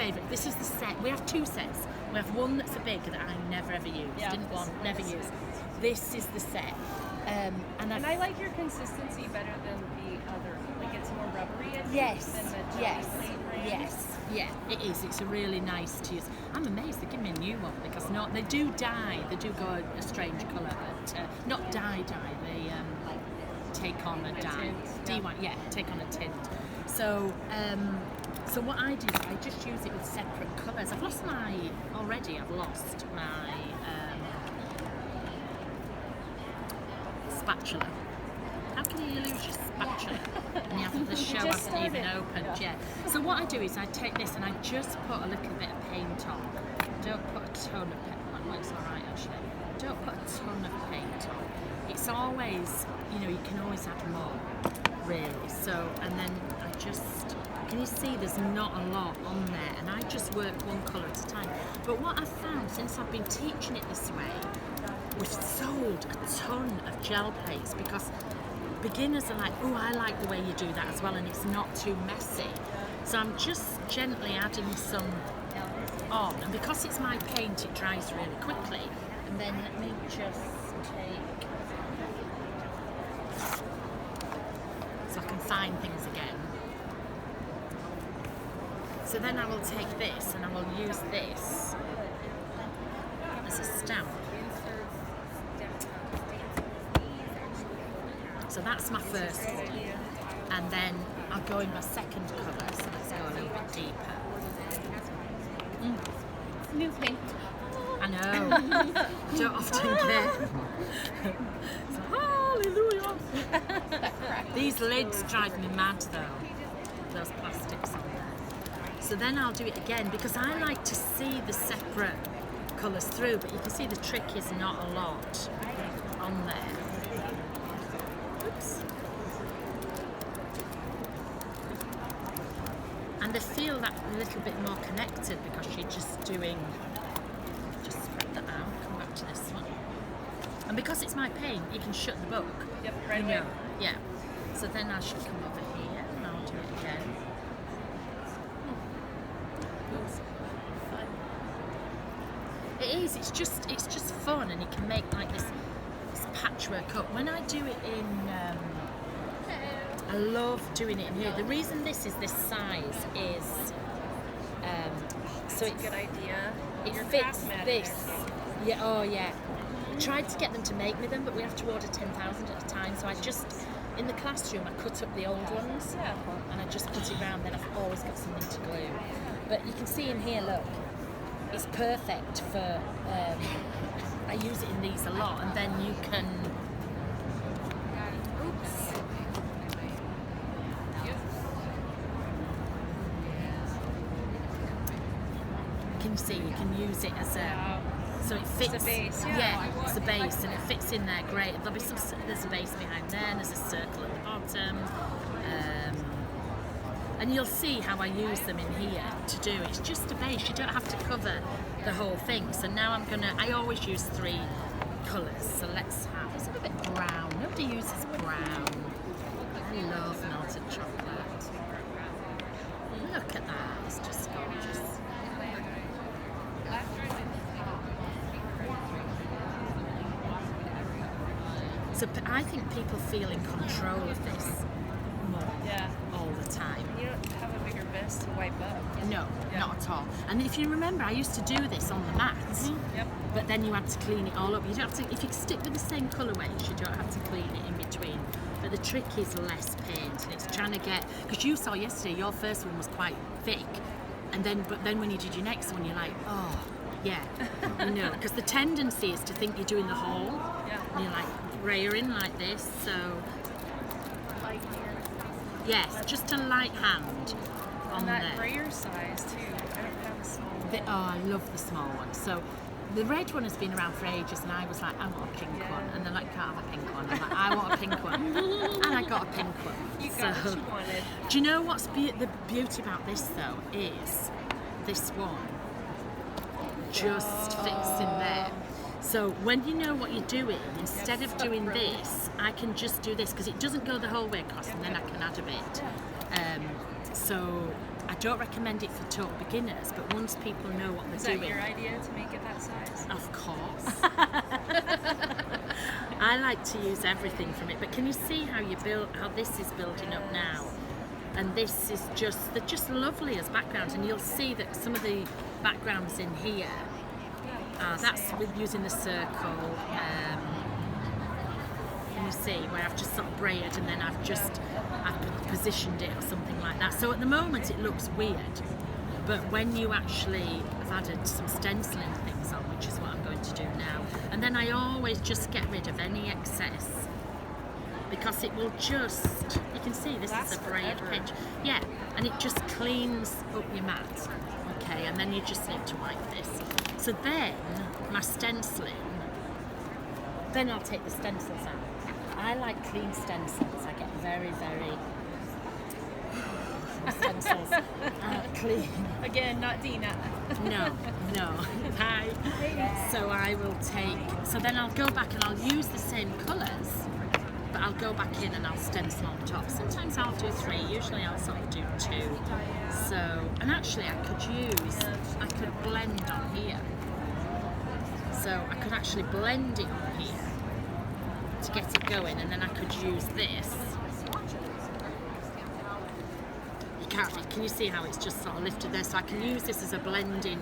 favourite. This is the set. We have 2 sets. We have one that's a big that I never ever use. Didn't want, never use. This is the set. And I like your consistency better than the other. Like it's more rubbery. Than the yes, brand. yeah, it is. It's a really nice to use. I'm amazed they give me a new one because they do dye. They do go a strange colour, but not dye. They take on a dye. Dyan, take on a tint. So what I do is I just use it with separate colours. I've lost my spatula. How can you lose your spatula? And you have the show hasn't even opened yet. So what I do is I take this and I just put a little bit of paint on. Don't put a ton of paint on. Well, it's alright actually. Don't put a ton of paint on. It's always, you can always add more, really. So, and then I just, can you see there's not a lot on there? And I just work one colour at a time. But what I've found since I've been teaching it this way, we've sold a ton of gel plates because beginners are like, oh, I like the way you do that as well, and it's not too messy. So I'm just gently adding some on, and because it's my paint, it dries really quickly. And then let me just take, so I can find things again. So then I will take this and I will use this as a stamp. So that's my first one, and then I'll go in my second colour, so let's go a little bit deeper. New paint. I know, don't often get. So, hallelujah! These lids drive me mad though, those plastics on there. So then I'll do it again, because I like to see the separate colours through, but you can see the trick is not a lot on there. Oops. And they feel that a little bit more connected because you're just spread that out, come back to this one. And because it's my paint, you can shut the book. Yep, right away. Yeah. So then I should come over here and I'll do it again. It is, it's just fun, and you can make like this patchwork up. When I do it in, I love doing it in here. The reason this is this size is, so it's a good idea. It Your fits this. Yeah. Oh yeah. I tried to get them to make me them, but we have to order 10,000 at a time. So I just, in the classroom, I cut up the old ones, and I just put it round. Then I've always got something to glue. But you can see in here, look, it's perfect for. I use it in these a lot, and then you can. Oops. Can you see? You can use it as a. So it fits. It's a base. Yeah, it's a base, and it fits in there great. There'll be there's a base behind there, and there's a circle at the bottom. And you'll see how I use them in here to do. It's just a base. You don't have to cover the whole thing. So now I always use 3 colours. So let's have, it's a little bit brown. Nobody uses brown. I love melted chocolate. Look at that, it's just gorgeous. So I think people feel in control of this more all the time. You don't have a bigger mess to wipe up. No, not at all. And if you remember, I used to do this on the mat, Yep. but then you had to clean it all up. You don't have to, if you stick with the same colourways, you don't have to clean it in between. But the trick is less paint, and it's trying to get, because you saw yesterday, your first one was quite thick, but then when you did your next one, you're like, oh, yeah, because the tendency is to think you're doing the whole, and you're like rayering like this, so. Yes, just a light hand on that there. brayer size too. I don't have a small one. I love the small one. So the red one has been around for ages, and I was like, I want a pink one. And they're like, you can't have a pink one. I'm like, I want a pink one. And I got a pink one. You got what you wanted. Do you know what's the beauty about this though is this one just fits in there. So when you know what you're doing, instead of doing this, I can just do this because it doesn't go the whole way across, and then I can add a bit. So I don't recommend it for total beginners, but once people know what Is they're that doing. your idea to make it that size? Of course. I like to use everything from it, but can you see how this is building up now? And this is they're just lovely as backgrounds, and you'll see that some of the backgrounds in here, that's with using the circle, and you see where I've just sort of braided and then I've positioned it or something like that. So at the moment it looks weird, but when you actually have added some stenciling things on, which is what I'm going to do now, and then I always just get rid of any excess, because it will just, you can see this is a braid pinch, yeah, and it just cleans up your mat, okay, and then you just need to wipe this. So then my stenciling, then I'll take the stencils out. I like clean stencils. I get very stencils clean. Again, not Dina. No. Hi. So I will so then I'll go back and I'll use the same colours, but I'll go back in and I'll stencil on top. Sometimes I'll do 3, usually I'll sort of do 2. So, and actually I could blend on here. So I could actually blend it on here to get it going, and then I could use this. Can you see how it's just sort of lifted there? So I can use this as a blending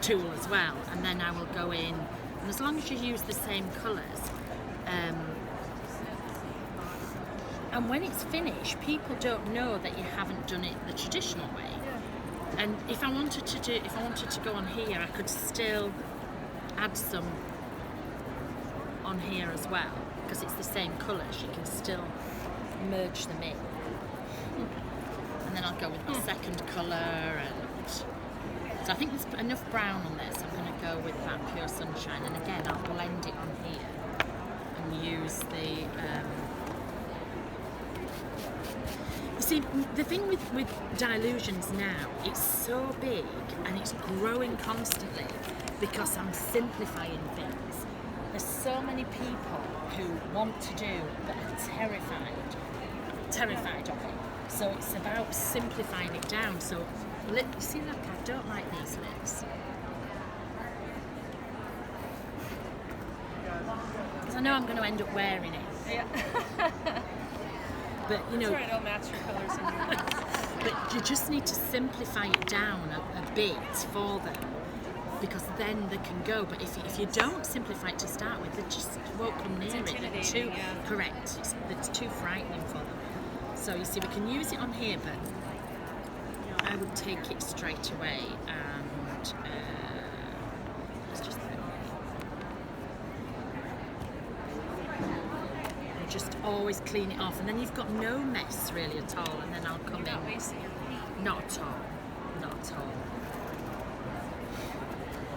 tool as well, and then I will go in, and as long as you use the same colours, and when it's finished, people don't know that you haven't done it the traditional way. And if I wanted to go on here, I could still add some on here as well, because it's the same colours. You can still merge them in. And then I'll go with my second colour, and so I think there's enough brown on there, so I'm going to go with that Pure Sunshine, and again I'll blend it on here and use the you see, the thing with Dylusions now, it's so big and it's growing constantly because I'm simplifying things. There's so many people who want to do but are terrified of it. So it's about simplifying it down. So, you see, look, I don't like these lips. Because I know I'm going to end up wearing it. Yeah. But, you know... Sorry, I don't match your colours in your lips. But you just need to simplify it down a bit for them, because then they can go. But if you don't simplify it to start with, they just won't come near it. They're too, correct. It's too frightening for them. So you see, we can use it on here, but I would take it straight away and let's just put it on here. And just always clean it off, and then you've got no mess really at all. And then I'll come in. Not wasting your paint. Not at all. Not at all.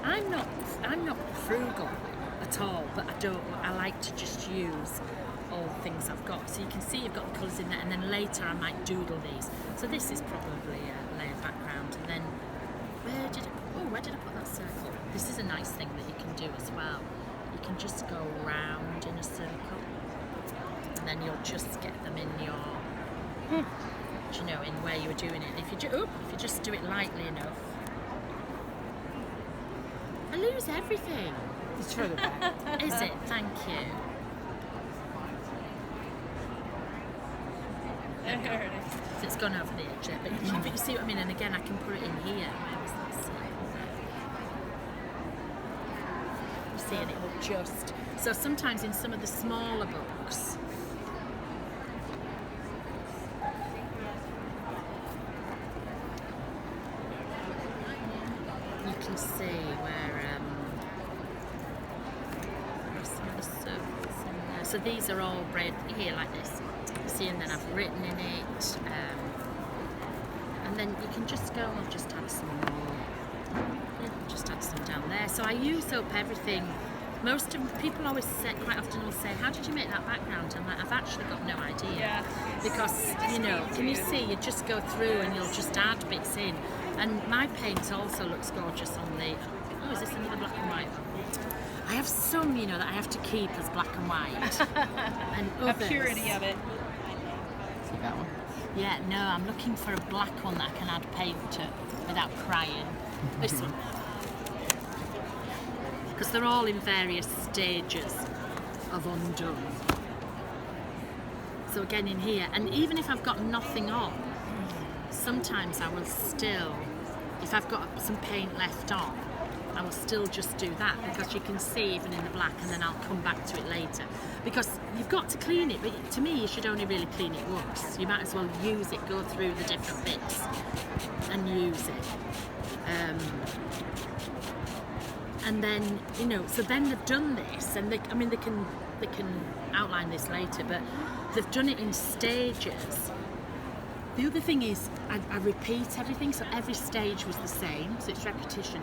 I'm not frugal at all, but I like to just use all the things I've got. So you can see you've got the colours in there, and then later I might doodle these. So this is probably a layer background, and then where did I put that circle? This is a nice thing that you can do as well. You can just go round in a circle, and then you'll just get them in your, you know, in where you were doing it. If you just do it lightly enough, I lose everything. It's further back. Is it? Thank you. There it is. So it's gone over the edge there, but you see what I mean? And again, I can put it in here. Where was that circle there? You see, and it will just... So sometimes in some of the smaller books, you can see where some of the circles in there. So these are all braid here like this. See, and then I've written in it, and then you can just go, I'll just add some more, just add some down there. So I use up everything. Most of people always say, quite often will say, how did you make that background? I'm like, I've actually got no idea. Yeah. Because, you know, can you see, you just go through and you'll just add bits in. And my paint also looks gorgeous on the, is this another black and white one? I have some, you know, that I have to keep as black and white. And A others, purity of it. See that one? Yeah, no, I'm looking for a black one that I can add paint to without crying. This one. Because they're all in various stages of undone. So again in here, and even if I've got nothing on, sometimes I will still, if I've got some paint left on, I will still just do that, because you can see even in the black, and then I'll come back to it later. Because you've got to clean it, but to me you should only really clean it once. You might as well use it, go through the different bits and use it. And then, you know, so then they've done this, and they can outline this later, but they've done it in stages. The other thing is, I repeat everything, so every stage was the same, so it's repetition.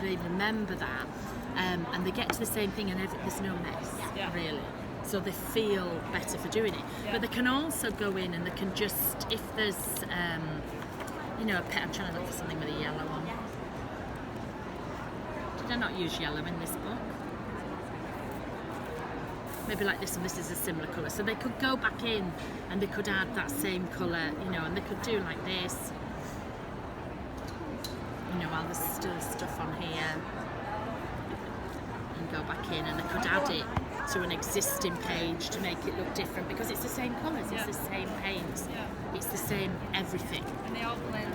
They remember that, and they get to the same thing, and there's no mess, really. So they feel better for doing it. But they can also go in and they can just, if there's, you know, I'm trying to look for something with a yellow on. Did I not use yellow in this book? Maybe like this one, this is a similar colour. So they could go back in and they could add that same colour, you know, and they could do like this. You know, while there's still stuff on here. And go back in, and they could add it to an existing page to make it look different, because it's the same colours, it's the same paint, it's the same everything. And they all blend